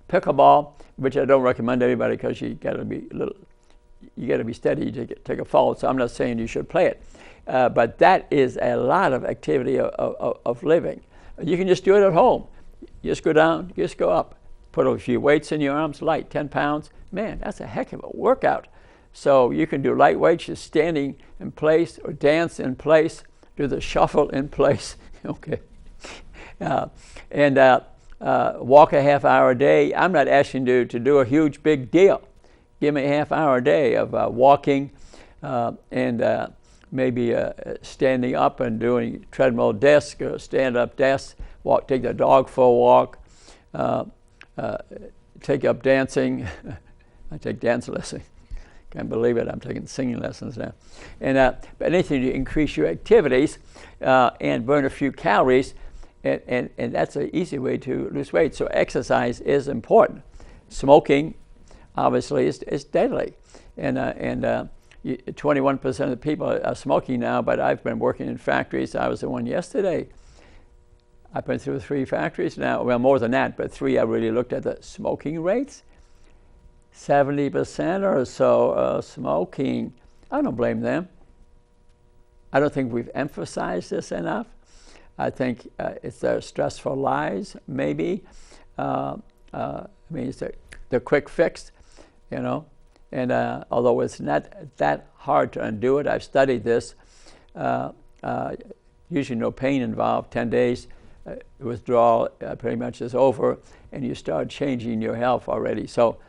S1: pickleball, which I don't recommend to everybody because you got to be steady to take a fall. So I'm not saying you should play it, but that is a lot of activity of living. You can just do it at home. You just go down, you just go up. Put a few weights in your arms, light, 10 pounds. Man, that's a heck of a workout. So you can do light weights, just standing in place, or dance in place. Do the shuffle in place, okay. Walk a half hour a day. I'm not asking you to do a huge big deal. Give me a half hour a day of walking and maybe standing up and doing treadmill desk or stand-up desk. Take the dog for a walk. Take up dancing. I take dance lessons. Can't believe it, I'm taking singing lessons now. And but anything to increase your activities and burn a few calories, and that's an easy way to lose weight. So exercise is important. Smoking, obviously, is deadly. And 21% of the people are smoking now, but I've been working in factories. I was the one yesterday. I've been through 3 factories now, well, more than that, but 3 I really looked at the smoking rates. 70% or so smoking. I don't blame them. I don't think we've emphasized this enough. I think it's their stressful lives, maybe. I mean, it's the quick fix, you know. And although it's not that hard to undo it, I've studied this. Usually no pain involved. 10 days, withdrawal pretty much is over, and you start changing your health already. So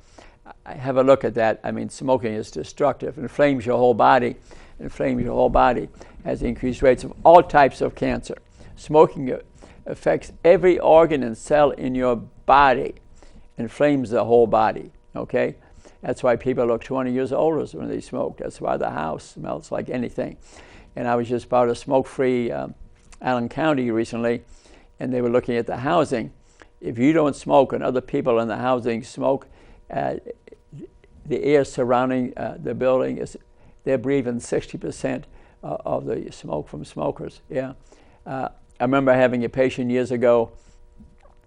S1: I have a look at that. I mean, smoking is destructive. It inflames your whole body. Inflames your whole body. Has increased rates of all types of cancer. Smoking affects every organ and cell in your body. Inflames the whole body, okay? That's why people look 20 years older when they smoke. That's why the house smells like anything. And I was just part of smoke-free Allen County recently, and they were looking at the housing. If you don't smoke and other people in the housing smoke, the air surrounding the building they're breathing 60% of the smoke from smokers. Yeah, I remember having a patient years ago.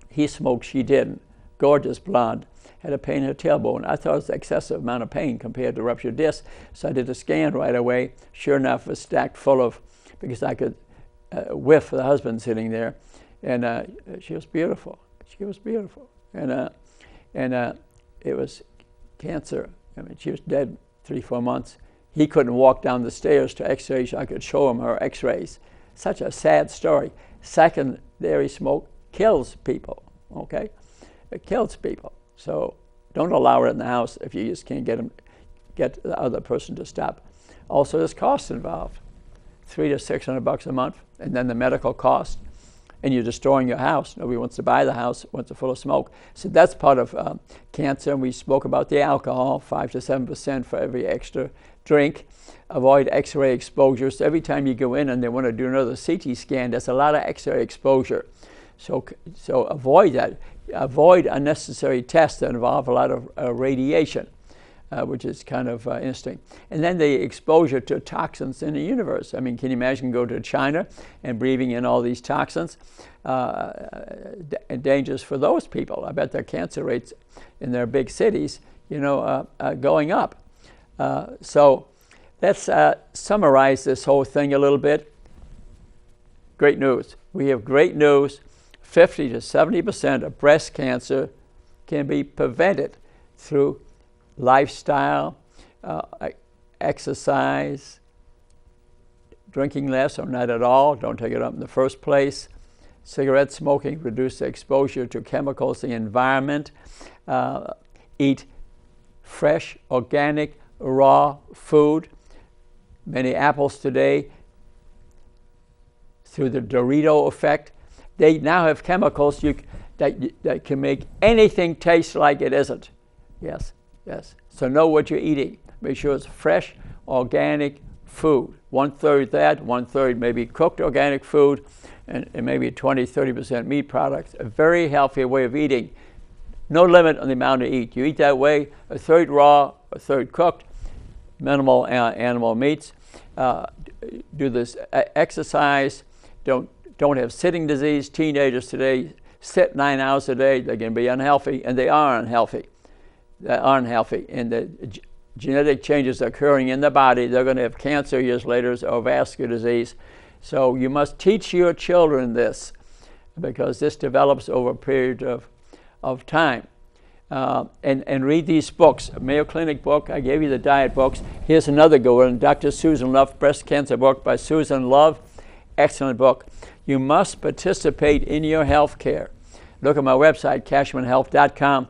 S1: He smoked, she didn't. gorgeous blonde, had a pain in her tailbone. I thought it was an excessive amount of pain compared to ruptured disc, so I did a scan right away. Sure enough, it was stacked full of, because I could whiff the husband sitting there, and she was beautiful. She was beautiful, and it was cancer. I mean, she was dead 3-4 months. He couldn't walk down the stairs to X-rays. I could show him her X-rays. Such a sad story. Secondary smoke kills people, okay? It kills people. So don't allow it in the house if you just can't get the other person to stop. Also, there's costs involved, $300 to $600 a month, and then the medical cost, and you're destroying your house. Nobody wants to buy the house once it's full of smoke. So that's part of cancer. And we spoke about the alcohol, 5 to 7% for every extra drink. Avoid X-ray exposure. So every time you go in and they want to do another CT scan, there's a lot of X-ray exposure. So avoid that. Avoid unnecessary tests that involve a lot of radiation, which is kind of interesting. And then the exposure to toxins in the universe. I mean, can you imagine going to China and breathing in all these toxins? Dangerous for those people. I bet their cancer rates in their big cities, going up. So let's summarize this whole thing a little bit. Great news. We have great news. 50 to 70% of breast cancer can be prevented through lifestyle, exercise, drinking less or not at all, don't take it up in the first place. Cigarette smoking, reduce the exposure to chemicals in the environment. Eat fresh, organic, raw food. Many apples today, through the Dorito effect, they now have chemicals that can make anything taste like it isn't. Yes. So know what you're eating. Make sure it's fresh, organic food. 1/3 that, 1/3 maybe cooked organic food, and maybe 20-30% meat products. A very healthy way of eating. No limit on the amount to eat. You eat that way, 1/3 raw, 1/3 cooked, minimal animal meats. Do this exercise. Don't have sitting disease. Teenagers today sit 9 hours a day. They can be unhealthy, and they are unhealthy. They are unhealthy, and the genetic changes occurring in the body. They're going to have cancer years later or vascular disease. So you must teach your children this, because this develops over a period of time. And read these books. Mayo Clinic book, I gave you the diet books. Here's another good one, Dr. Susan Love, Breast Cancer book by Susan Love. Excellent book. You must participate in your health care. Look at my website, cashmanhealth.com.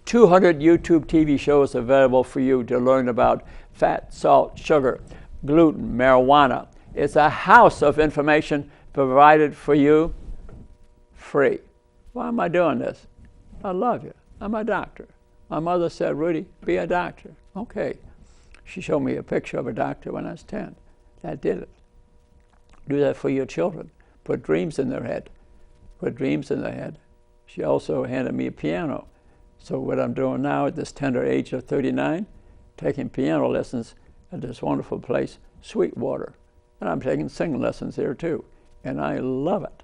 S1: 200 YouTube TV shows available for you to learn about fat, salt, sugar, gluten, marijuana. It's a house of information provided for you free. Why am I doing this? I love you. I'm a doctor. My mother said, Rudy, be a doctor. Okay. She showed me a picture of a doctor when I was 10. That did it. Do that for your children. Put dreams in their head. Put dreams in their head. She also handed me a piano. So what I'm doing now at this tender age of 39, taking piano lessons at this wonderful place, Sweetwater. And I'm taking singing lessons there too. And I love it.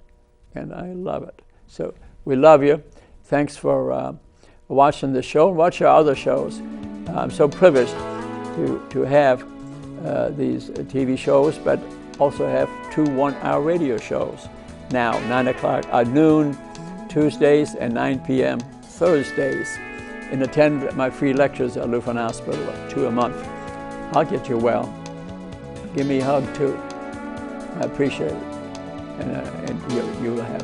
S1: And I love it. So we love you. Thanks for watching the show. Watch our other shows. I'm so privileged to have these TV shows, but also have 2 one-hour radio shows now, 9 o'clock, noon Tuesdays and 9 p.m. Thursdays, and attend my free lectures at Lutheran Hospital, 2 a month. I'll get you well. Give me a hug too. I appreciate it, and you will have